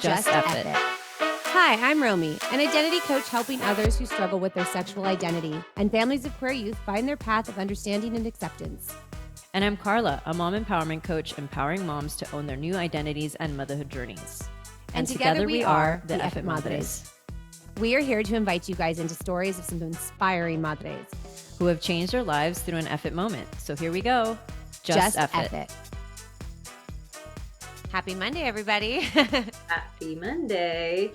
Just Eff It. Hi, I'm Romy, an identity coach helping others who struggle with their sexual identity and families of queer youth find their path of understanding and acceptance. And I'm Carla, a mom empowerment coach empowering moms to own their new identities and motherhood journeys. And together we are the EFFing Madres. We are here to invite you guys into stories of some inspiring madres who have changed their lives through an Eff It moment. So here we go. Just Eff It. Happy Monday, everybody. Happy Monday.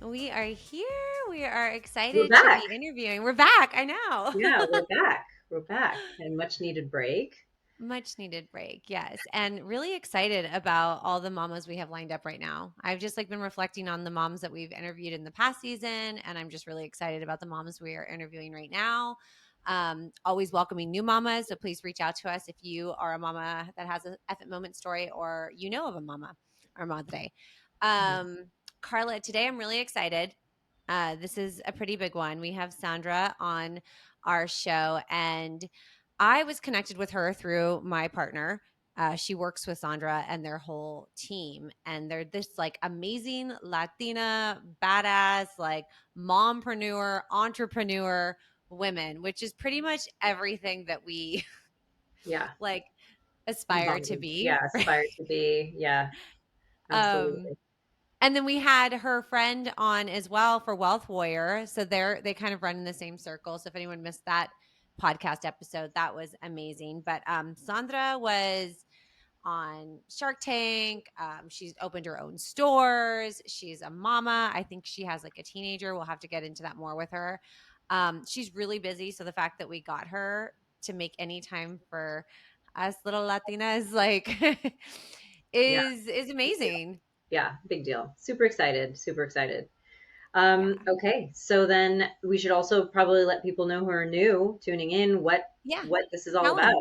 We are here. We are excited to be interviewing. We're back. I know. Yeah, we're back. We're back. And much needed break. Much needed break. Yes. And really excited about all the mamas we have lined up right now. I've just been reflecting on the moms that we've interviewed in the past season. And I'm just really excited about the moms we are interviewing right now. Always welcoming new mamas. So please reach out to us if you are a mama that has an Eff It moment story or you know of a mama or madre. Carla, today I'm really excited. This is a pretty big one. We have Sandra on our show, and I was connected with her through my partner. She works with Sandra and their whole team, and they're this amazing Latina, badass, mompreneur, entrepreneur women, which is pretty much everything that we aspire to be. Yeah, aspire to be. Yeah, absolutely. And then we had her friend on as well for Wealth Warrior. So they kind of run in the same circle. So if anyone missed that podcast episode, that was amazing. But Sandra was on Shark Tank. She's opened her own stores. She's a mama. I think she has a teenager. We'll have to get into that more with her. She's really busy. So the fact that we got her to make any time for us little Latinas is amazing. Yeah, big deal. Super excited. Super excited. Okay, so then we should also probably let people know who are new tuning in what this is all about.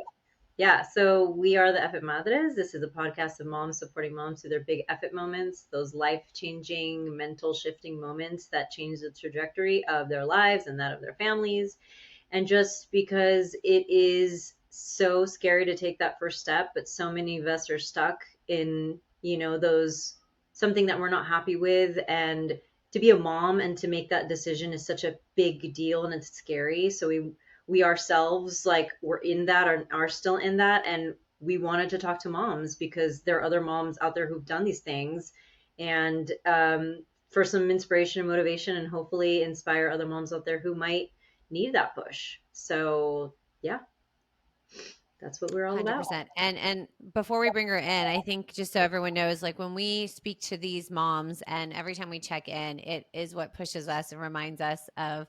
Yeah, so we are the Eff It Madres. This is a podcast of moms supporting moms through their big Eff It moments, those life-changing, mental shifting moments that change the trajectory of their lives and that of their families. And just because it is so scary to take that first step, but so many of us are stuck in, those something that we're not happy with, and to be a mom and to make that decision is such a big deal and it's scary. So we ourselves we're in that or are still in that, and we wanted to talk to moms because there are other moms out there who've done these things, and for some inspiration and motivation, and hopefully inspire other moms out there who might need that push. So yeah, that's what we're all 100%. About. And before we bring her in, I think just so everyone knows, when we speak to these moms and every time we check in, it is what pushes us and reminds us of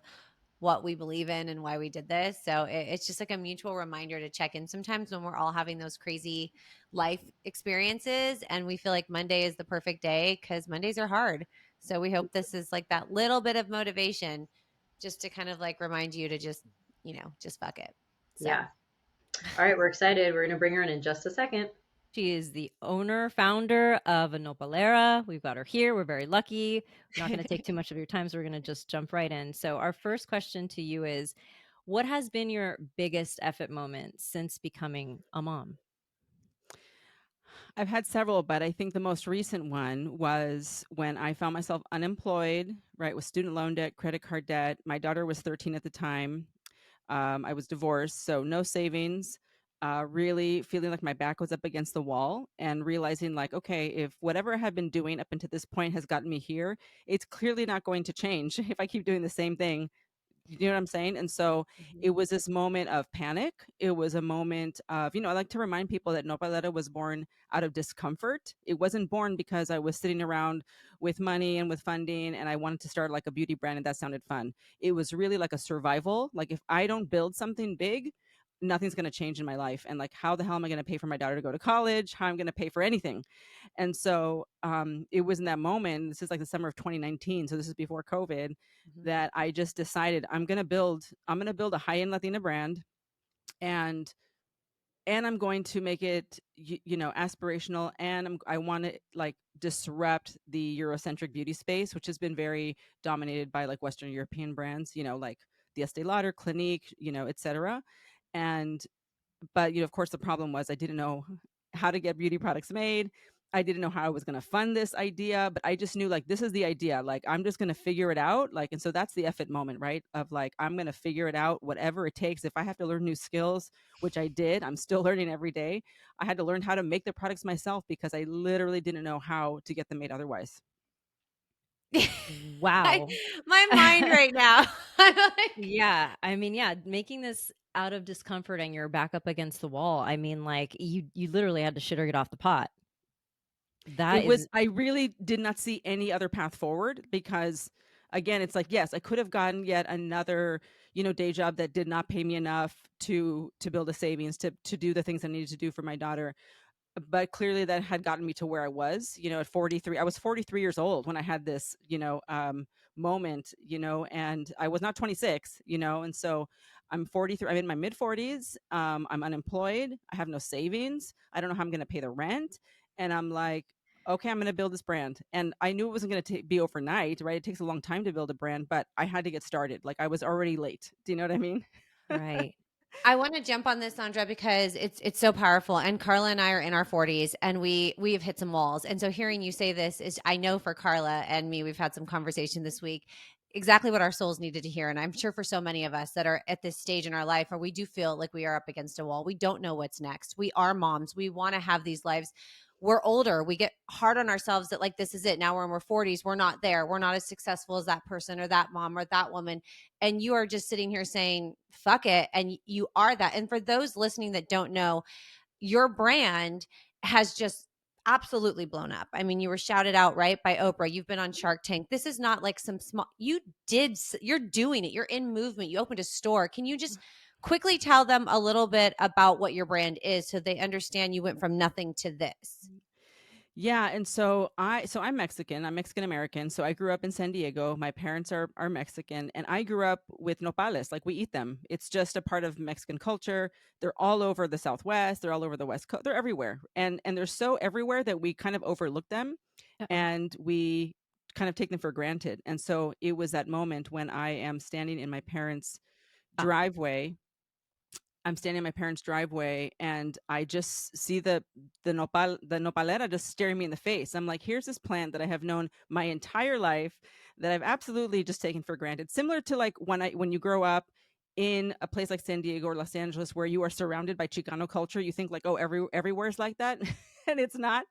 what we believe in and why we did this. So it's just a mutual reminder to check in sometimes when we're all having those crazy life experiences and we feel like Monday is the perfect day, because Mondays are hard. So we hope this is that little bit of motivation just to kind of remind you to just fuck it. So. Yeah. All right, we're excited. We're going to bring her in just a second. She is the owner, founder of a Nopalera. We've got her here. We're very lucky. We're not going to take too much of your time, so we're going to just jump right in. So our first question to you is, what has been your biggest Eff It moment since becoming a mom? I've had several, but I think the most recent one was when I found myself unemployed, right, with student loan debt, credit card debt. My daughter was 13 at the time. I was divorced, so no savings, really feeling like my back was up against the wall, and realizing okay, if whatever I have been doing up until this point has gotten me here, it's clearly not going to change if I keep doing the same thing. You know what I'm saying? And so it was this moment of panic. It was a moment of, I like to remind people that Nopalera was born out of discomfort. It wasn't born because I was sitting around with money and with funding and I wanted to start a beauty brand and that sounded fun. It was really a survival. If I don't build something big, nothing's going to change in my life. And how the hell am I going to pay for my daughter to go to college? How I'm going to pay for anything? And so it was in that moment, this is the summer of 2019, so this is before COVID, that I just decided I'm going to build a high-end Latina brand, and I'm going to make it aspirational, and I want to disrupt the Eurocentric beauty space, which has been very dominated by Western European brands, the Estee Lauder, Clinique, etc. But of course the problem was I didn't know how to get beauty products made. I didn't know how I was going to fund this idea, but I just knew like this is the idea. Like I'm just going to figure it out. Like, and so that's the EFFing moment, right? Of like I'm going to figure it out, whatever it takes. If I have to learn new skills, which I did, I'm still learning every day. I had to learn how to make the products myself because I literally didn't know how to get them made otherwise. Wow. My mind right now. I'm like, Yeah, I mean, yeah, making this out of discomfort and you're back up against the wall. I mean, like you literally had to shit or get off the pot. That It was is I really did not see any other path forward because again, it's like, yes, I could have gotten yet another, day job that did not pay me enough to build a savings to do the things I needed to do for my daughter. But clearly that had gotten me to where I was, at 43. I was 43 years old when I had this, moment, and I was not 26, and so I'm 43. I'm in my mid 40s. I'm unemployed. I have no savings. I don't know how I'm going to pay the rent. And I'm like, okay, I'm going to build this brand. And I knew it wasn't going to be overnight, right? It takes a long time to build a brand, but I had to get started. Like I was already late. Do you know what I mean? right. I want to jump on this, Sandra, because it's so powerful. And Carla and I are in our 40s, and we have hit some walls. And so hearing you say this is, I know for Carla and me, we've had some conversation this week, exactly what our souls needed to hear. And I'm sure for so many of us that are at this stage in our life where we do feel like we are up against a wall, we don't know what's next. We are moms. We want to have these lives. We're older. We get hard on ourselves that like this is it. Now we're in our 40s. We're not there. We're not as successful as that person or that mom or that woman. And you are just sitting here saying, fuck it. And you are that. And for those listening that don't know, your brand has just absolutely blown up. I mean, you were shouted out, right, by Oprah. You've been on Shark Tank. This is not like some small, you're doing it. You're in movement. You opened a store. Can you just quickly tell them a little bit about what your brand is so they understand you went from nothing to this? Yeah, and so I'm Mexican. I'm Mexican American. So I grew up in San Diego. My parents are Mexican, and I grew up with nopales. Like we eat them. It's just a part of Mexican culture. They're all over the Southwest. They're all over the West Coast. They're everywhere, and they're so everywhere that we kind of overlook them, Uh-oh. and we kind of take them for granted. And so it was that moment when I am standing in my parents' Ah, driveway. I'm standing in my parents' driveway and I just see the nopalera just staring me in the face. I'm like, here's this plant that I have known my entire life that I've absolutely just taken for granted. Similar to like when you grow up in a place like San Diego or Los Angeles where you are surrounded by Chicano culture, you think like, oh, everywhere's like that. And it's not.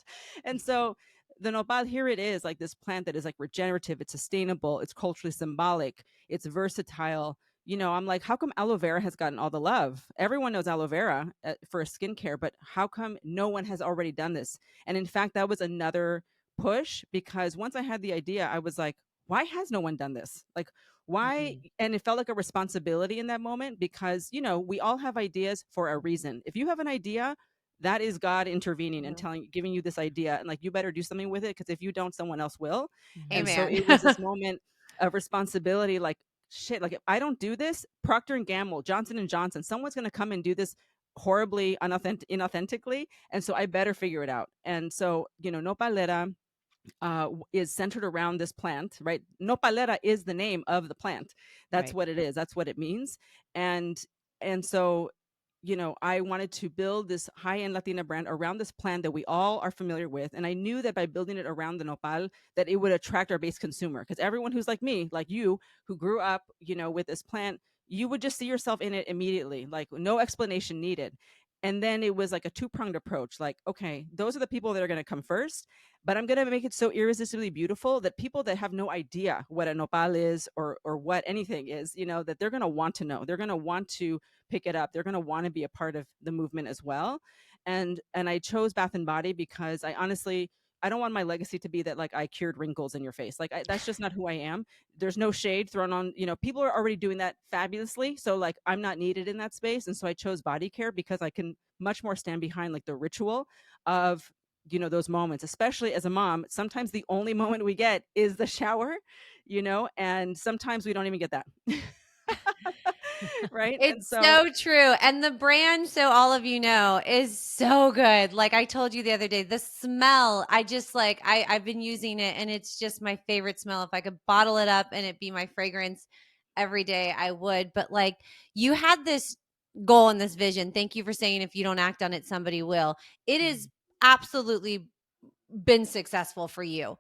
And so the nopal, here it is, like this plant that is like regenerative, it's sustainable, it's culturally symbolic, it's versatile. I'm like, how come aloe vera has gotten all the love? Everyone knows aloe vera for skincare, but how come no one has already done this? And in fact, that was another push because once I had the idea, I was like, why has no one done this? Like, why? mhm. And it felt like a responsibility in that moment because, we all have ideas for a reason. If you have an idea, that is God intervening and giving you this idea, and like, you better do something with it because if you don't, someone else will. And Mhm. so Amen. it was this moment of responsibility, like, shit, like if I don't do this, Procter and Gamble, Johnson and Johnson, someone's going to come and do this horribly inauthentically, and so I better figure it out. And so, nopalera is centered around this plant, right? Nopalera is the name of the plant. That's Right. what it is. That's what it means. And so, I wanted to build this high-end Latina brand around this plant that we all are familiar with. And I knew that by building it around the nopal, that it would attract our base consumer. Because everyone who's like me, like you, who grew up, with this plant, you would just see yourself in it immediately, like no explanation needed. And then it was like a two-pronged approach. Like, okay, those are the people that are going to come first, but I'm going to make it so irresistibly beautiful that people that have no idea what a nopal is or what anything is, that they're going to want to know. They're going to want to pick it up. They're going to want to be a part of the movement as well. And I chose Bath and Body because I don't want my legacy to be that like I cured wrinkles in your face. Like that's just not who I am. There's no shade thrown on, people are already doing that fabulously. So like I'm not needed in that space. And so I chose body care because I can much more stand behind like the ritual of those moments, especially as a mom. Sometimes the only moment we get is the shower, and sometimes we don't even get that. Right. And It's so so true. And the brand, so all of you know, is so good. Like I told you the other day, the smell, I just like I've been using it and it's just my favorite smell. If I could bottle it up and it be my fragrance every day, I would. But like you had this goal and this vision. Thank you for saying if you don't act on it, somebody will. It is Mhm. absolutely been successful for you.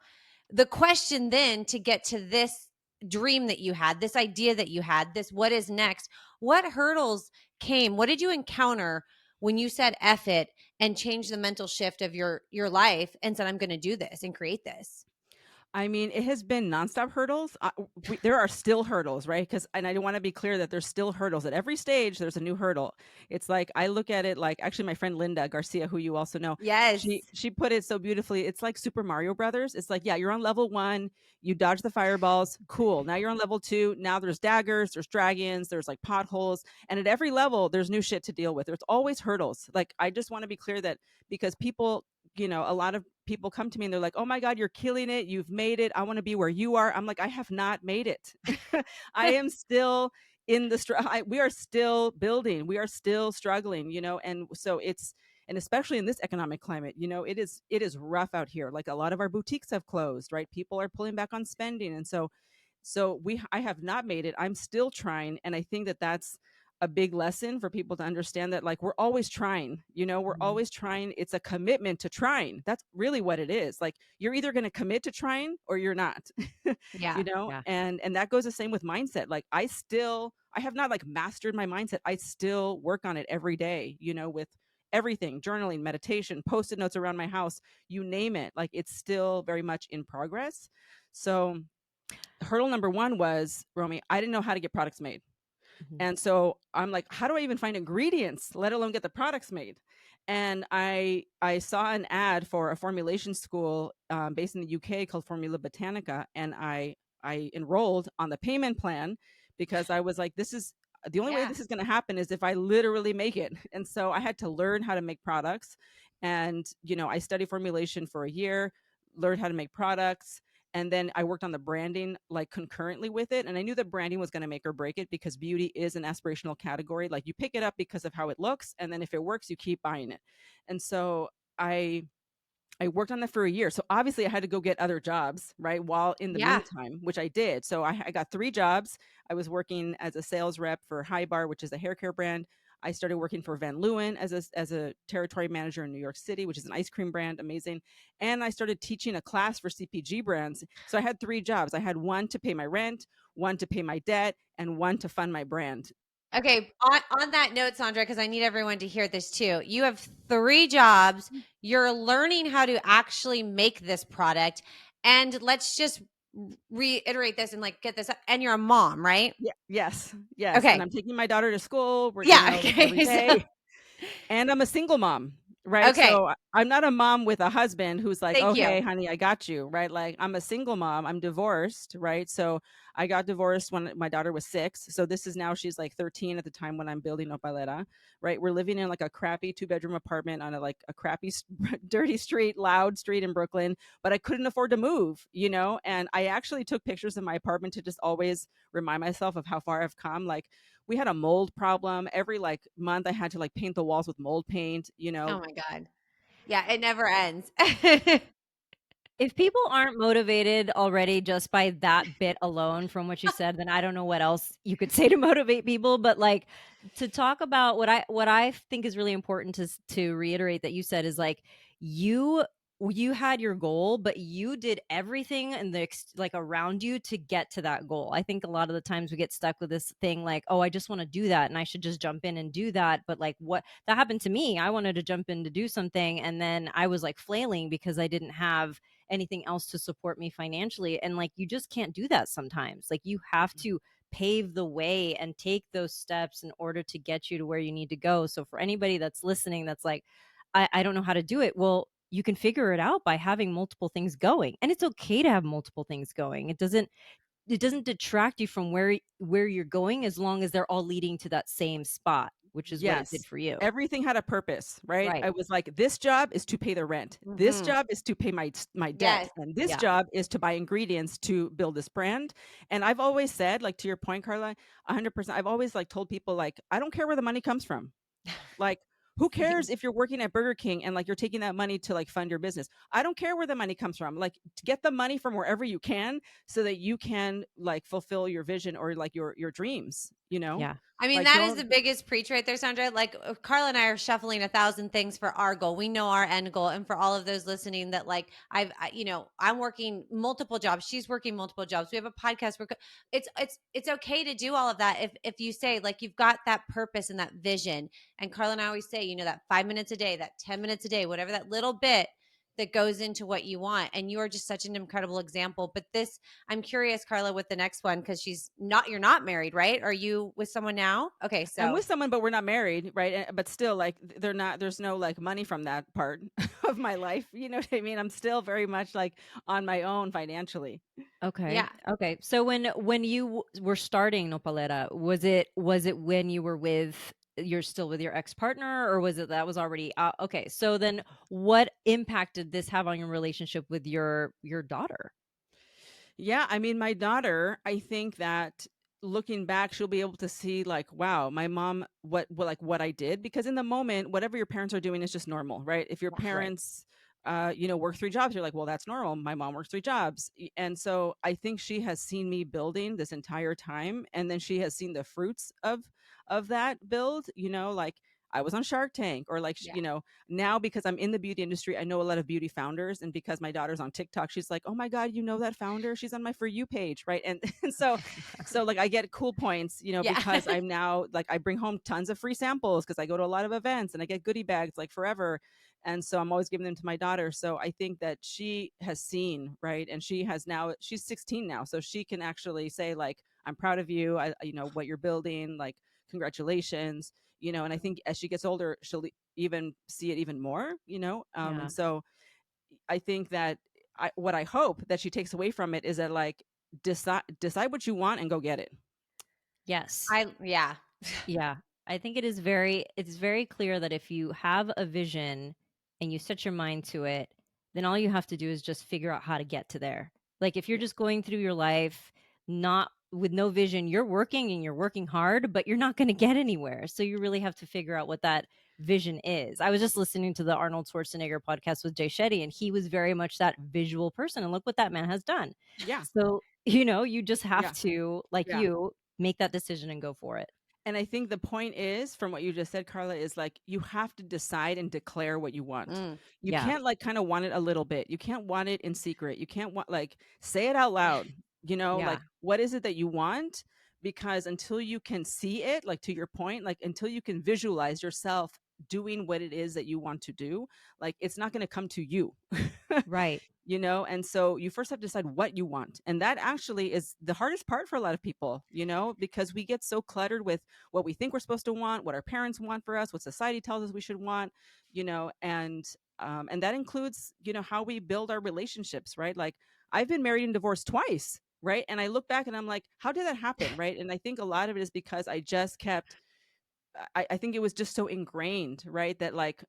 The question then to get to this dream that you had, this idea that you had, this what is next, what hurdles came? What did you encounter when you said F it and changed the mental shift of your life and said, I'm going to do this and create this? I mean, it has been nonstop hurdles. There are still hurdles, right? And I want to be clear that there's still hurdles at every stage. There's a new hurdle. It's like I look at it like, actually, my friend Linda Garcia, who you also know, Yes. she put it so beautifully. It's like Super Mario Brothers. It's like, yeah, you're on level 1, you dodge the fireballs, cool. Now you're on level 2. Now there's daggers, there's dragons, there's like potholes, and at every level there's new shit to deal with. There's always hurdles. Like, I just want to be clear that, because people, a lot of people come to me and they're like, oh my God, you're killing it. You've made it. I want to be where you are. I'm like, I have not made it. I am still in the we are still building. We are still struggling, and so and especially in this economic climate, it is rough out here. Like, a lot of our boutiques have closed, right? People are pulling back on spending. And I have not made it. I'm still trying. And I think that that's a big lesson for people to understand, that like, we're always trying, we're always trying. It's a commitment to trying. That's really what it is. Like, you're either going to commit to trying or you're not. Yeah. Yeah. And that goes the same with mindset. Like, I have not like mastered my mindset. I still work on it every day, with everything, journaling, meditation, post-it notes around my house, you name it. Like, it's still very much in progress. So hurdle number 1 was, Romy, I didn't know how to get products made. Mhm. And so I'm like, how do I even find ingredients, let alone get the products made? And I saw an ad for a formulation school based in the UK called Formula Botanica, and I enrolled on the payment plan, because I was like, this is the only way Yeah. this is going to happen is if I literally make it. And so I had to learn how to make products, and I studied formulation for a year, learned how to make products, and then I worked on the branding like concurrently with it. And I knew that branding was going to make or break it, because beauty is an aspirational category. Like, you pick it up because of how it looks, and then if it works, you keep buying it. And so I worked on that for a year. So obviously I had to go get other jobs, right? While in the Yeah. meantime, which I did. So I got 3 jobs. I was working as a sales rep for High Bar, which is a hair care brand. I started working for Van Leeuwen as a territory manager in New York City, which is an ice cream brand, amazing. And I started teaching a class for CPG brands. So I had 3 jobs. I had 1 to pay my rent, 1 to pay my debt, and 1 to fund my brand. Okay, on that note, Sandra, because I need everyone to hear this too. You have 3 jobs. You're learning how to actually make this product. And let's just reiterate this and like get this up. And you're a mom, right? Yeah, yes. And Okay. I'm taking my daughter to school, Yeah. like every Okay. So, day. And I'm a single mom, right? okay. So I'm not a mom with a husband who's like, Thank oh, you. hey, honey, I got you, right? Like, I'm a single mom. I'm divorced, right? So I got divorced when my daughter was 6. So this is now, she's like 13 at the time when I'm building Nopalera, right? We're living in like a crappy 2-bedroom apartment on a crappy, dirty street, loud street in Brooklyn, but I couldn't afford to move, And I actually took pictures of my apartment to just always remind myself of how far I've come. Like, we had a mold problem. Every like month I had to like paint the walls with mold paint, Oh my God. Yeah, it never ends. If people aren't motivated already just by that bit alone from what you said, then I don't know what else you could say to motivate people. But like, to talk about what I think is really important to reiterate that you said is like, you you had your goal, but you did everything and like around you to get to that goal. I think a lot of the times we get stuck with this thing like, oh, I just want to do that and I should just jump in and do that. But like, what that happened to me, I wanted to jump in to do something, and then I was like flailing because I didn't have anything else to support me financially. And like, you just can't do that sometimes. Like, you have to pave the way and take those steps in order to get you to where you need to go. So for anybody that's listening that's like, I don't know how to do it, well, you can figure it out by having multiple things going. And it's okay to have multiple things going. It doesn't detract you from where you're going, as long as they're all leading to that same spot, which is what it did Yes. for you. Everything had a purpose, right? Right. I was like, this job is to pay the rent. This Mhm. job is to pay my debt. Yes. And this Yeah. job is to buy ingredients to build this brand. And I've always said, like, to your point, Carla, 100%, I've always like told people, like, I don't care where the money comes from. Like, who cares if you're working at Burger King and like you're taking that money to like fund your business? I don't care where the money comes from. Like, to get the money from wherever you can, so that you can like fulfill your vision or like your dreams. you know? Yeah. I mean, Like, that is don't the biggest preach right there, Sandra. Like Carla and I are shuffling 1,000 things for our goal. We know our end goal. And for all of those listening that like I'm working multiple jobs. She's working multiple jobs. We have a podcast. It's okay to do all of that. If you say like, you've got that purpose and that vision. And Carla and I always say, that 5 minutes a day, that 10 minutes a day, whatever that little bit that goes into what you want. And you are just such an incredible example. But I'm curious, Carla, with the next one, because you're not married, right? Are you with someone now? Okay, I'm so with someone, but we're not married, right? But still, like, there's no like money from that part of my life. You know what I mean? I'm still very much like on my own financially. Okay. yeah, Okay. So when you were starting Nopalera, was it when you were you're still with your ex-partner, or was it that was already okay. So then what impact did this have on your relationship with your daughter? Yeah, I mean, my daughter, I think that looking back, she'll be able to see like, wow, my mom, what I did, because in the moment, whatever your parents are doing is just normal, right? If your right. parents, work 3 jobs, you're like, well, that's normal. My mom works 3 jobs, and so I think she has seen me building this entire time, and then she has seen the fruits of that build. Like I was on Shark Tank, or like, Yeah. now because I'm in the beauty industry, I know a lot of beauty founders. And because my daughter's on TikTok, she's like, oh my God, you know that founder? She's on my For You page. Right. And, and so like I get cool points, Yeah. because I'm now like, I bring home tons of free samples because I go to a lot of events and I get goodie bags like forever. And so I'm always giving them to my daughter. So I think that she has seen, right. And she's 16 now. So she can actually say like, I'm proud of you. What you're building, like, congratulations. And I think as she gets older, she'll even see it even more. Yeah. And so I think that what I hope that she takes away from it is that, like, decide what you want and go get it. Yes. Yeah. Yeah. I think it's very clear that if you have a vision and you set your mind to it, then all you have to do is just figure out how to get to there. Like if you're Yeah. just going through your life not with no vision, you're working and you're working hard, but you're not going to get anywhere. So you really have to figure out what that vision is. I was just listening to the Arnold Schwarzenegger podcast with Jay Shetty, and he was very much that visual person. And look what that man has done. Yeah. So, you just have Yeah. to, like Yeah. make that decision and go for it. And I think the point is, from what you just said, Carla, is like you have to decide and declare what you want. Mm. You Yeah. can't like kind of want it a little bit. You can't want it in secret. You can't want like say it out loud. Yeah. Like what is it that you want? Because until you can see it, like to your point, like until you can visualize yourself doing what it is that you want to do, like it's not going to come to you. Right. And so you first have to decide what you want, and that actually is the hardest part for a lot of people, because we get so cluttered with what we think we're supposed to want, what our parents want for us, what society tells us we should want, and that includes how we build our relationships, right? Like I've been married and divorced twice, right? And I look back and I'm like, how did that happen, right? And I think a lot of it is because I just kept I think it was just so ingrained, right? That like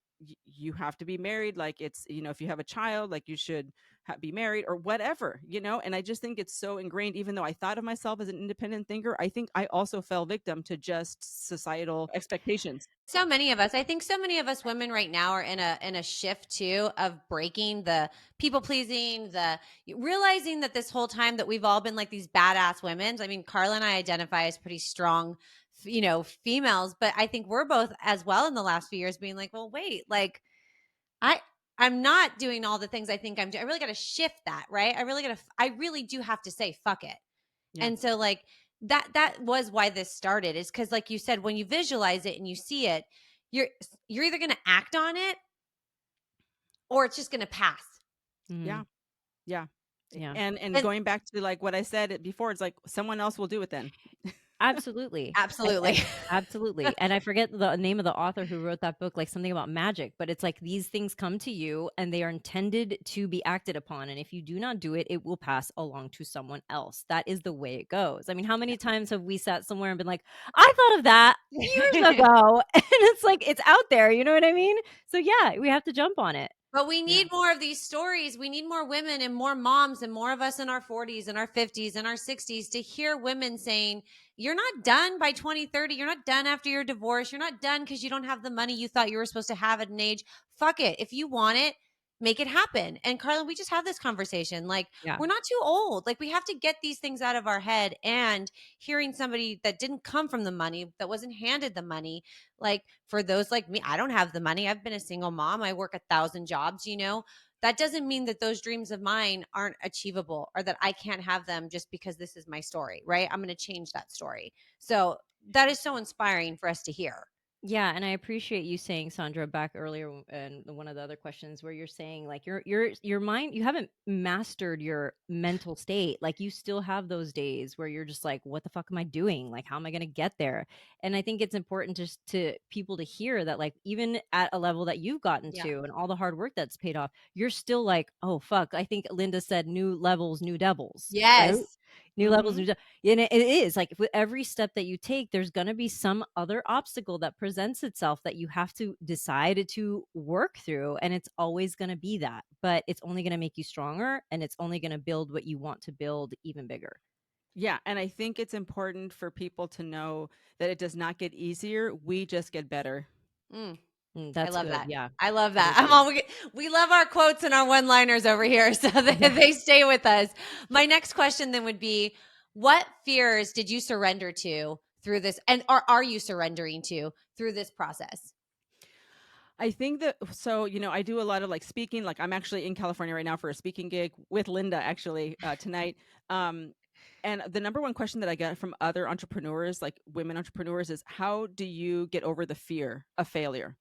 you have to be married. Like it's, if you have a child, like you should be married or whatever, And I just think it's so ingrained, even though I thought of myself as an independent thinker, I think I also fell victim to just societal expectations. So many of us, I think so many of us women right now are in a shift too of breaking the people pleasing, the realizing that this whole time that we've all been like these badass women. I mean, Carla and I identify as pretty strong, females, but I think we're both as well in the last few years being like, well, wait, like I I'm not doing all the things I think I'm doing. I really got to shift that, right? I really do have to say fuck it. Yeah. And so like that was why this started, is cuz like you said, when you visualize it and you see it, you're you're either going to act on it or it's just going to pass. Mhm. Yeah. Yeah. Yeah. And And going back to like what I said before, it's like someone else will do it then. Absolutely. absolutely. Absolutely. And I forget the name of the author who wrote that book, like something about magic, but it's like these things come to you and they are intended to be acted upon. And if you do not do it, it will pass along to someone else. That is the way it goes. I mean, how many times have we sat somewhere and been like, I thought of that years ago? And it's like, it's out there. You know what I mean? So yeah, we have to jump on it. But we Yeah. need more of these stories. We need more women and more moms and more of us in our 40s and our 50s and our 60s to hear women saying, you're not done by 2030. You're not done after your divorce. You're not done because you don't have the money you thought you were supposed to have at an age. Fuck it. If you want it, make it happen. And Carla, we just have this conversation. Like, Yeah. we're not too old. Like, we have to get these things out of our head. And hearing somebody that didn't come from the money, that wasn't handed the money, like for those like me, I don't have the money. I've been a single mom. I work 1,000 jobs, that doesn't mean that those dreams of mine aren't achievable or that I can't have them just because this is my story, right? I'm going to change that story. So that is so inspiring for us to hear. Yeah, and I appreciate you saying, Sandra, back earlier and one of the other questions where you're saying like your mind, you haven't mastered your mental state. Like you still have those days where you're just like, what the fuck am I doing? Like, how am I going to get there? And I think it's important just to people to hear that, like, even at a level that you've gotten Yeah. to and all the hard work that's paid off, you're still like, oh fuck. I think Linda said new levels, new devils, right? Yes. New levels, Mm-hmm. new and it is like with every step that you take, there's going to be some other obstacle that presents itself that you have to decide to work through. And it's always going to be that, but it's only going to make you stronger and it's only going to build what you want to build even bigger. Yeah. And I think it's important for people to know that it does not get easier. We just get better. I That's love good. that. Yeah. I love I do that. I'm too. all we love our quotes and our one-liners over here, so that Yeah. they stay with us. My next question then would be, what fears did you surrender to through this, and are you surrendering to through this process? I think that so, I do a lot of like speaking. Like I'm actually in California right now for a speaking gig with Linda actually tonight. Um, and the number one question that I get from other entrepreneurs, like women entrepreneurs, is how do you get over the fear of failure?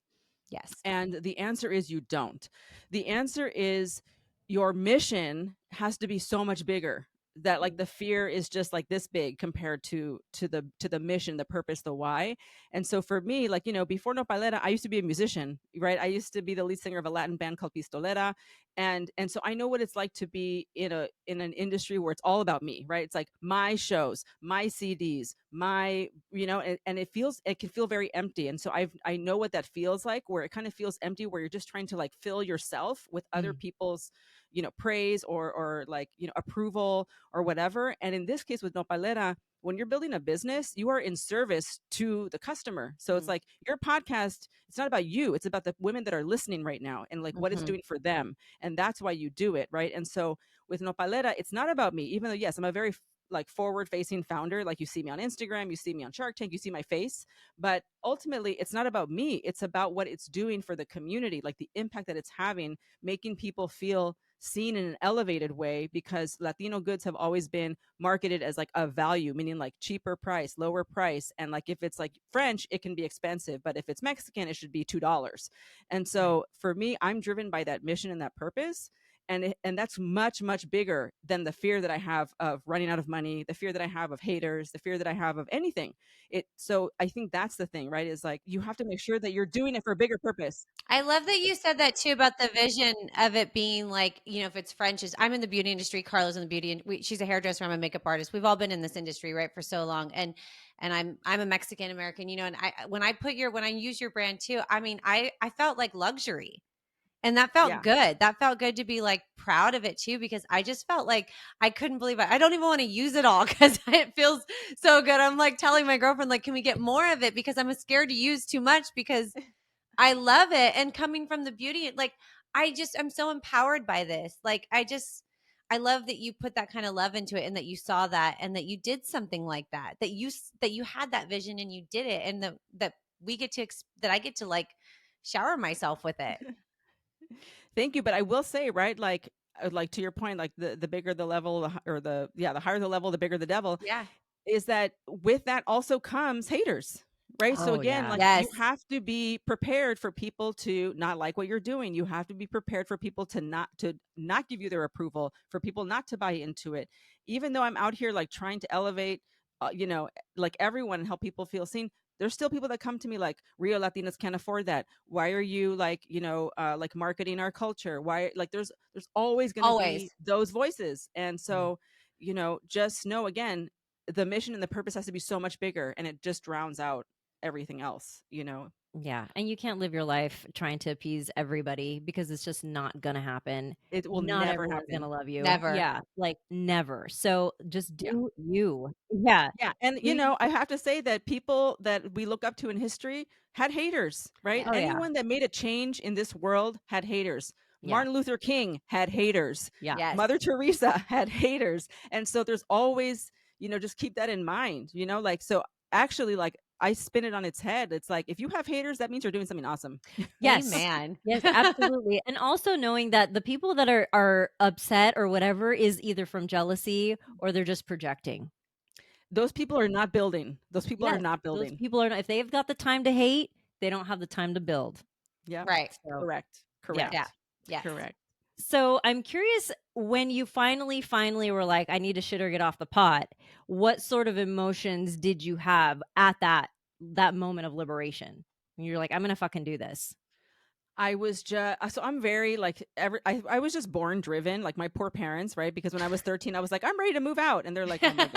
Yes. And the answer is you don't. The answer is your mission has to be so much bigger that like the fear is just like this big compared to the mission, the purpose, the why. And so for me, like, before Nopalera, I used to be a musician, right? I used to be the lead singer of a Latin band called Pistolera. And so I know what it's like to be in an industry where it's all about me, right? It's like my shows, my CDs, my, and it can feel very empty. And so I know what that feels like, where it kind of feels empty, where you're just trying to like fill yourself with other people's, praise or like, approval or whatever. And in this case with Nopalera, when you're building a business, you are in service to the customer. So it's like your podcast, it's not about you, it's about the women that are listening right now and like what it's doing for them. And that's why you do it, right? And so with Nopalera, it's not about me, even though, yes, I'm a very like forward facing founder. Like you see me on Instagram, you see me on Shark Tank, you see my face. But ultimately, it's not about me. It's about what it's doing for the community, like the impact that it's having, making people feel seen in an elevated way, because Latino goods have always been marketed as like a value, meaning like cheaper price, lower price. And like if it's like French, it can be expensive, but if it's Mexican, it should be $2. And so for me, I'm driven by that mission and that purpose. And that's much, much bigger than the fear that I have of running out of money, the fear that I have of haters, the fear that I have of anything. So I think that's the thing, right? Is like you have to make sure that you're doing it for a bigger purpose. I love that you said that too about the vision of it being like, if it's French, I'm in the beauty industry. Carla's in the beauty, and she's a hairdresser. I'm a makeup artist. We've all been in this industry, right, for so long. And I'm a Mexican American, and when I use your brand too, I mean, I felt like luxury. And that felt Yeah. good. That felt good to be like proud of it too, because I just felt like I couldn't believe it. I don't even want to use it all because it feels so good. I'm like telling my girlfriend, like, can we get more of it? Because I'm scared to use too much because I love it. And coming from the beauty, like, I'm so empowered by this. Like, I love that you put that kind of love into it and that you saw that and that you did something like that, that you had that vision and you did it. And that we get to, that I get to like shower myself with it. Thank you. But I will say, right, like to your point, like the bigger the level, the higher the level, the bigger the devil, Yeah. is that with that also comes haters, right? So Oh, again, yeah. like you Yes. have to be prepared for people to not like what you're doing. You have to be prepared for people to not give you their approval, for people not to buy into it. Even though I'm out here like trying to elevate, like everyone and help people feel seen. There's still people that come to me like, Rio Latinas can't afford that. Why are you like, like marketing our culture? Why, like there's always going to be Always. those voices. And so, just know again, the mission and the purpose has to be so much bigger, and it just drowns out everything else. Yeah. And you can't live your life trying to appease everybody because it's just not going to happen. It will Not never everyone's going to happen. love you. Never. Yeah. Like never. So just Yeah. do you. Yeah. Yeah. And, Do you. I have to say that people that we look up to in history had haters, right? Yes. Oh, yeah. Anyone that made a change in this world had haters. Martin Luther King had haters. Yeah. Yes. Mother Teresa had haters. And so there's always, just keep that in mind, like, so actually, like, I spin it on its head. It's like, if you have haters, that means you're doing something awesome. Yes. Amen. Yes, absolutely. And also knowing that the people that are upset or whatever is either from jealousy or they're just projecting. Those people are not building. Those people are Yes, not those building. people are not, if they've got the time to hate, they don't have the time to build. Yeah. Right. So, Correct. yeah. Yeah. Correct. Yes. Correct. So I'm curious, when you finally were like, I need to shit or get off the pot, what sort of emotions did you have at that moment of liberation? When you're like, I'm gonna fucking do this. I was just so I'm very like I was just born driven, like my poor parents, right? Because when I was 13, I was like, I'm ready to move out. And they're like, oh my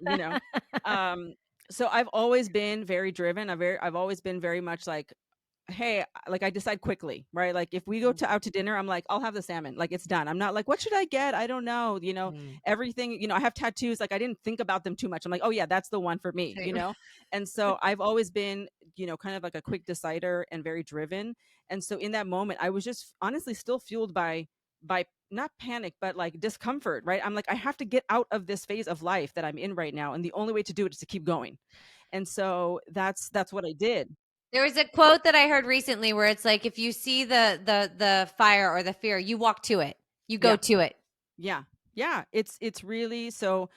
God. Um, so I've always been very driven. I've always been very much like, hey, like I decide quickly, right? Like if we go out to dinner, I'm like, I'll have the salmon. Like it's done. I'm not like, what should I get? I don't know. Everything, I have tattoos. Like I didn't think about them too much. I'm like, oh yeah, that's the one for me. And so I've always been, kind of like a quick decider and very driven. And so in that moment, I was just honestly still fueled by not panic, but like discomfort, right? I'm like, I have to get out of this phase of life that I'm in right now. And the only way to do it is to keep going. And so that's what I did. There was a quote that I heard recently where it's like, if you see the fire or the fear, you walk to it. You go Yeah. to it. Yeah. Yeah. It's really so,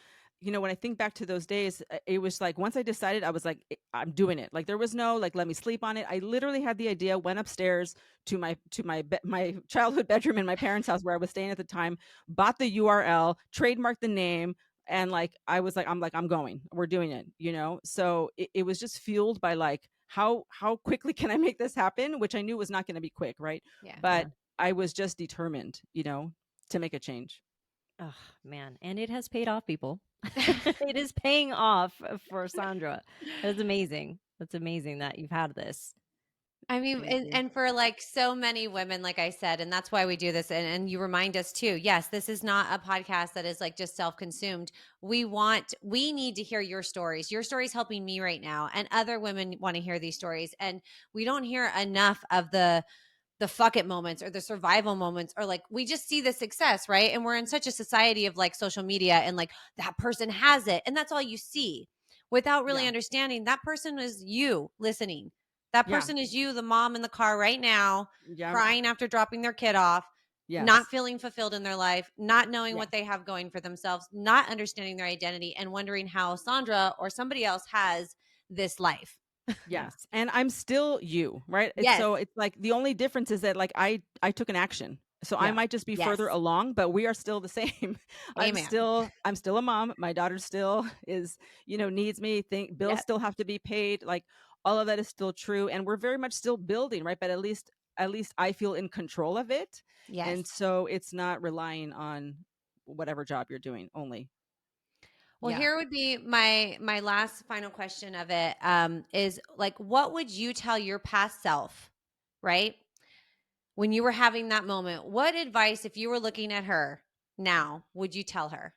when I think back to those days, it was like once I decided, I was like, I'm doing it. Like there was no like, let me sleep on it. I literally had the idea, went upstairs to my childhood bedroom in my parents' house where I was staying at the time, bought the URL, trademarked the name, and like I was like, I'm going. We're doing it. So it was just fueled by like how quickly can I make this happen, which I knew was not going to be quick, right? Yeah. But I was just determined, to make a change. Oh man, and it has paid off, people. It is paying off for Sandra. That's amazing. That's amazing that you've had this. I mean, Thank you. and for like so many women, like I said, and that's why we do this. And you remind us too. Yes, this is not a podcast that is like just self-consumed. We need to hear your stories. Your story's helping me right now. And other women want to hear these stories. And we don't hear enough of the fuck it moments or the survival moments, or like we just see the success, right? And we're in such a society of like social media and like that person has it. And that's all you see without really Yeah. understanding that person is you listening. That Yeah. person is you, the mom in the car right now, Yeah. crying after dropping their kid off, Yes. not feeling fulfilled in their life, not knowing Yeah. what they have going for themselves, not understanding their identity, and wondering how Sandra or somebody else has this life. Yes. And I'm still you, right? Yes. So it's like the only difference is that like I took an action. So I Yeah. might just be Yes. further along, but we are still the same. I'm Amen. still a mom. My daughter still is, needs me. Bills Yes. still have to be paid. Like all of that is still true. And we're very much still building, right? But at least I feel in control of it. Yes. And so it's not relying on whatever job you're doing only. Well, Yeah. here would be my last final question of it, is like, what would you tell your past self, right? When you were having that moment, what advice, if you were looking at her now, would you tell her?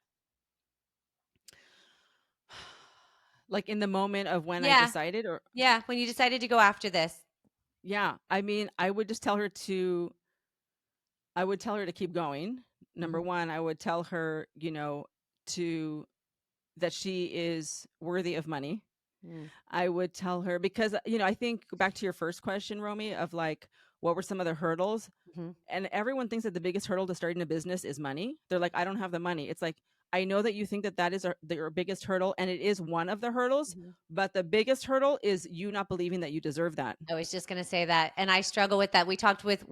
Like in the moment of when I Yeah. decided, or Yeah. When you decided to go after this. yeah, I mean, I would just tell her to keep going. Number Mhm. one, I would tell her, to that she is worthy of money. Mm. I would tell her because, I think back to your first question, Romy, of like, what were some of the hurdles? Mhm. And everyone thinks that the biggest hurdle to starting a business is money. They're like, I don't have the money. It's like, I know that you think that is your biggest hurdle, and it is one of the hurdles, Mhm. but the biggest hurdle is you not believing that you deserve that. I was just going to say that. And I struggle with that. We talked with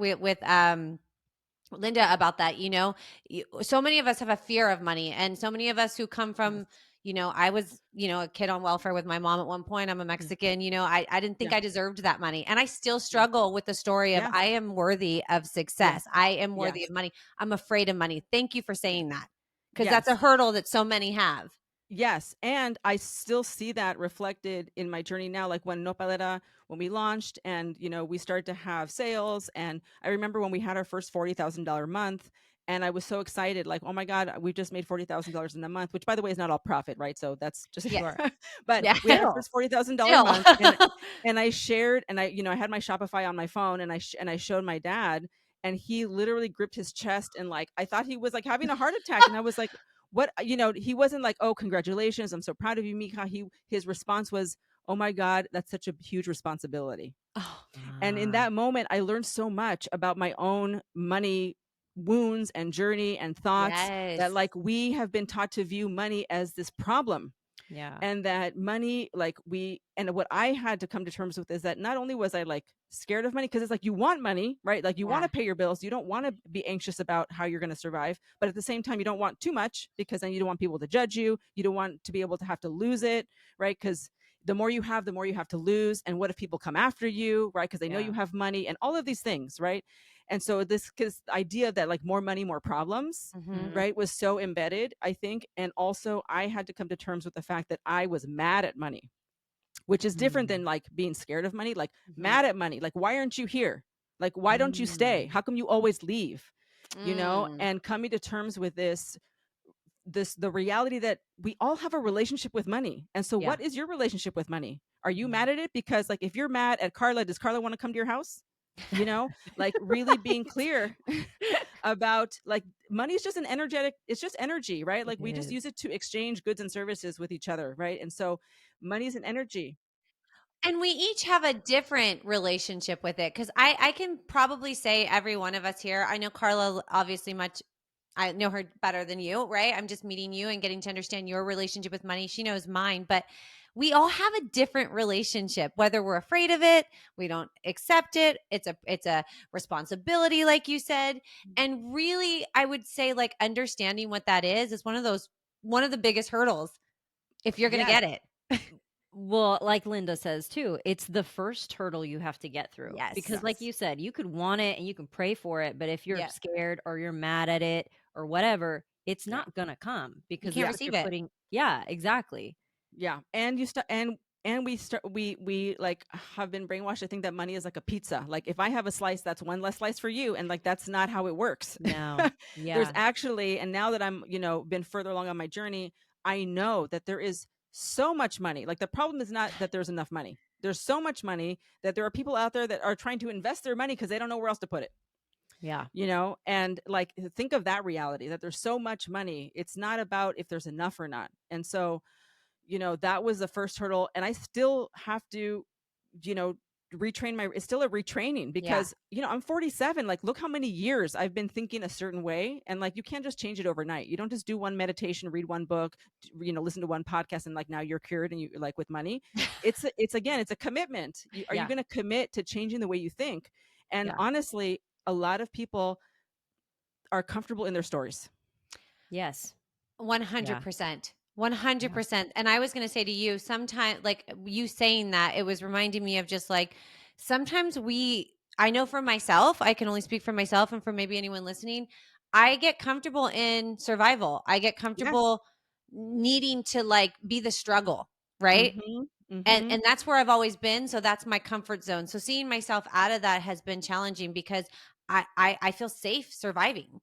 Linda about that. So many of us have a fear of money, and so many of us who come from, Yes. I was, a kid on welfare with my mom at one point. I'm a Yeah. Mexican. I didn't think Yeah. I deserved that money, and I still Yeah. struggle with the story of Yes. I am worthy of success. Yes. I am worthy Yes. of money. I'm afraid of money. Thank you for saying that, because that's a Yes. hurdle that so many have. Yes. And I still see that reflected in my journey now. Like when Nopalera, when we launched and, we started to have sales. And I remember when we had our first $40,000 month, and I was so excited, like, oh my God, we just made $40,000 in a month, which by the way is not all profit, right? So that's just, Yeah. Sure. but Yeah. we had our Still. first $40,000 Still. month, and I shared, and I had my Shopify on my phone, and I showed my dad, and he literally gripped his chest, and like I thought he was like having a heart attack, and I was like, what, he wasn't like, oh, congratulations, I'm so proud of you, Mika. His response was, oh my God, that's such a huge responsibility. Oh, And in that moment, I learned so much about my own money wounds and journey and thoughts, that yes. like we have been taught to view money as this problem, Yeah. and that money, like and what I had to come to terms with is that not only was I like scared of money, because it's like you want money, right? Like you want Yeah. to pay your bills, you don't want to be anxious about how you're going to survive, but at the same time you don't want too much, because then you don't want people to judge you, you don't want to be able to have to lose it, right? Because the more you have, the more you have to lose, and what if people come after you, right? Because they know Yeah. you have money and all of these things, right? And so this idea that like more money, more problems, Mm-hmm. right, was so embedded, I think. And also I had to come to terms with the fact that I was mad at money, which is different than like being scared of money. Like Mm-hmm. mad at money, like why aren't you here, like why don't you stay, Mm. how come you always leave, Mm. and coming to terms with the reality that we all have a relationship with money. And so Yeah. what is your relationship with money? Are you Yeah. mad at it? Because like if you're mad at Carla, does Carla want to come to your house? Like really being clear about like money is just it's just energy, right? It Like we just is. use it to exchange goods and services with each other, right? And so money is an energy. And we each have a different relationship with it, because I can probably say every one of us here, I know Carla obviously much, I know her better than you, right? I'm just meeting you and getting to understand your relationship with money. She knows mine, but we all have a different relationship, whether we're afraid of it, we don't accept it. It's a responsibility, like you said. And really, I would say like understanding what that is one of the biggest hurdles if you're gonna Yes. get it. Well, like Linda says too, it's the first hurdle you have to get through. Because Yes. like Yes. you said, you could want it and you can pray for it, but if you're Yeah. scared or you're mad at it or whatever, it's Yeah. not gonna come You because can't it's what Yeah. you're receive it. putting. Yeah, exactly. Yeah. And you start and we like have been brainwashed to think that money is like a pizza. Like if I have a slice, that's one less slice for you, and like that's not how it works. No. There's Yeah. actually, and now that I'm been further along on my journey, I know that there is so much money. Like the problem is not that there's enough money, there's so much money that there are people out there that are trying to invest their money because they don't know where else to put it. Yeah. And like think of that reality, that there's so much money, it's not about if there's enough or not. And so that was the first hurdle, and I still have to you know it's still a retraining, Yeah. because I'm 47. Like look how many years I've been thinking a certain way, and like you can't just change it overnight. You don't just do one meditation, read one book, listen to one podcast, and like now you're cured, and you like with money. It's a commitment. Are you Yeah. going to commit to changing the way you think? And Yeah. honestly, a lot of people are comfortable in their stories. Yes. Yeah. 100%. Yeah. 100%. And I was going to say to you, sometimes, like you saying that, it was reminding me of just like sometimes I know for myself, I can only speak for myself and for maybe anyone listening. I get comfortable in survival. I get Yes. comfortable needing to like be the struggle, right? Mhm. And Mhm. that's where I've always been. So that's my comfort zone. So seeing myself out of that has been challenging because I feel safe surviving.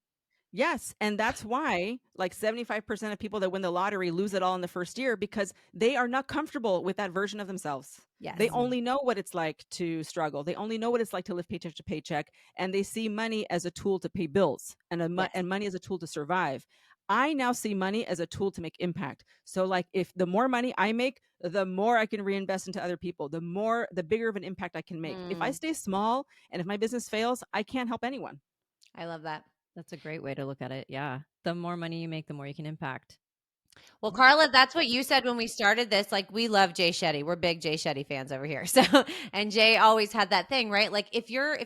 Yes, and that's why like 75% of people that win the lottery lose it all in the first year, because they are not comfortable with that version of themselves. They Yes. Mm. only know what it's like to struggle. They only know what it's like to live paycheck to paycheck, and they see money as a tool to pay bills, Yes. and money as a tool to survive. I now see money as a tool to make impact. So like if the more money I make, the more I can reinvest into other people, the bigger of an impact I can make. If I Mm, stay small and if my business fails, I can't help anyone. I love that. That's a great way to look at it. Yeah. The more money you make, the more you can impact. Well, Carla, that's what you said when we started this. Like, we love Jay Shetty. We're big Jay Shetty fans over here. So, and Jay always had that thing, right? Like, if your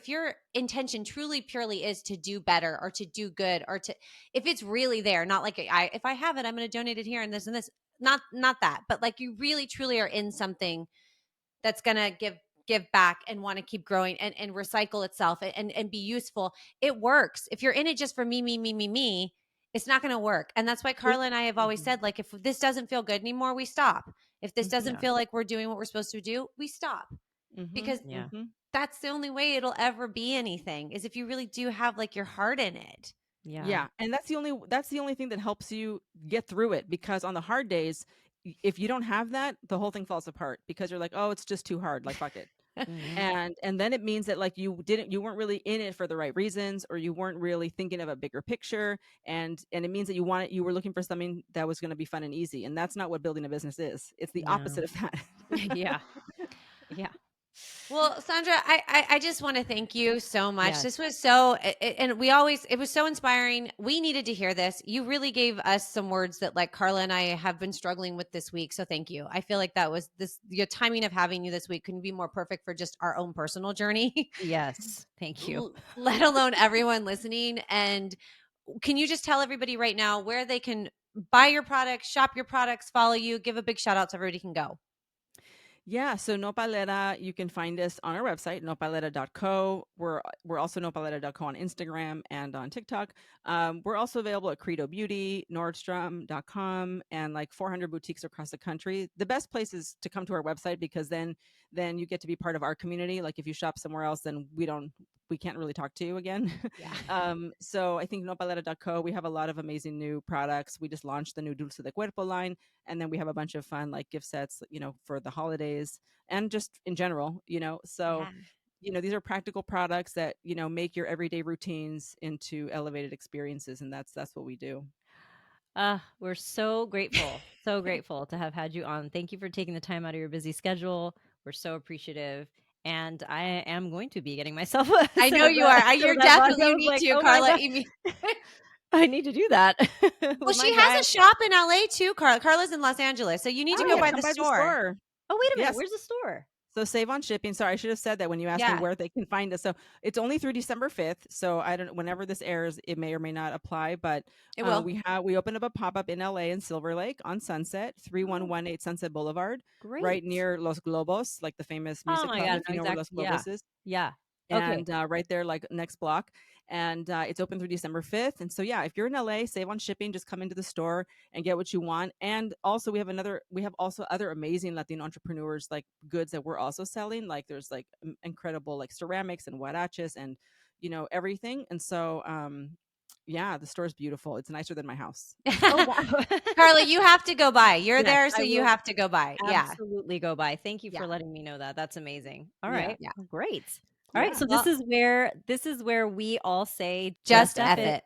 intention truly purely is to do better or to do good or to, if it's really there, not like if I have it, I'm going to donate it here and this and this. Not that, but like you really truly are in something that's going to give back and want to keep growing and recycle itself and be useful. It works. If you're in it just for me, it's not going to work. And that's why It- Carla and I have always Mhm. said, like, if this doesn't feel good anymore, we stop. If this Mhm. doesn't Yeah. feel like we're doing what we're supposed to do, we stop, Mhm. because Yeah. Mhm. that's the only way it'll ever be anything, is if you really do have like your heart in it. Yeah. Yeah, and that's the only thing that helps you get through it, because on the hard days, if you don't have that, the whole thing falls apart, because you're like, "Oh, it's just too hard, like fuck it." And then it means that like you weren't really in it for the right reasons, or you weren't really thinking of a bigger picture, and it means that you were looking for something that was going to be fun and easy, and that's not what building a business is. It's the No. opposite of that. Yeah. Yeah. Well, Sandra, I just want to thank you so much. Yes. This was so, and it was so inspiring. We needed to hear this. You really gave us some words that like Carla and I have been struggling with this week. So thank you. I feel like that was your timing of having you this week couldn't be more perfect for just our own personal journey, Yes. Thank you. let alone everyone listening. And can you just tell everybody right now where they can buy your products, shop your products, follow you, give a big shout out so everybody can go? Yeah, so Nopalera, you can find us on our website, nopalera.co. We're also nopalera.co on Instagram and on TikTok. We're also available at Credo Beauty, Nordstrom.com, and like 400 boutiques across the country. The best place is to come to our website, because then you get to be part of our community. Like if you shop somewhere else, then we can't really talk to you again. Yeah. So I think nopalera.co, we have a lot of amazing new products. We just launched the new Dulce de Cuerpo line, and then we have a bunch of fun like gift sets, for the holidays and just in general. So these are practical products that make your everyday routines into elevated experiences, and that's what we do. We're so grateful to have had you on. Thank you for taking the time out of your busy schedule. We're so appreciative. And I am going to be getting myself a I set know of you are. set You're of that box. definitely, I you was need like, to, oh my Carla. God, I need to do that Well, with she my has giant. a shop in LA too, Carla. Carla's in Los Angeles, so you need to Oh go Yeah, by yeah. the come by the store. store. Oh, wait a minute. Yes. Where's the store? So save on shipping. Sorry, I should have said that when you asked me Yeah, where they can find us. So it's only through December 5th. So I don't. Whenever this airs, it may or may not apply. But it will. we opened up a pop up in LA in Silver Lake on Sunset, Oh, 3118 Sunset Boulevard, right great. near Los Globos, like the famous Oh music my hub. God. If No, you know where exactly. Los Yeah. Globos is, Yeah. Okay. and right there, like next block. And it's open through December 5th. And so, yeah, if you're in LA, save on shipping, just come into the store and get what you want. And also, we have also other amazing Latino entrepreneurs, like goods that we're also selling. Like there's like incredible like ceramics and huaraches and, everything. And so, yeah, the store is beautiful. It's nicer than my house. Oh, wow. Carla, you have to go by. You're Yes, there, so I you will have to go by. Yeah, absolutely go by. Thank you for yeah, letting me know that. That's amazing. All Yeah. right. yeah, Well, great. All right. Yeah. So well, this is where we all say just just F F it. it.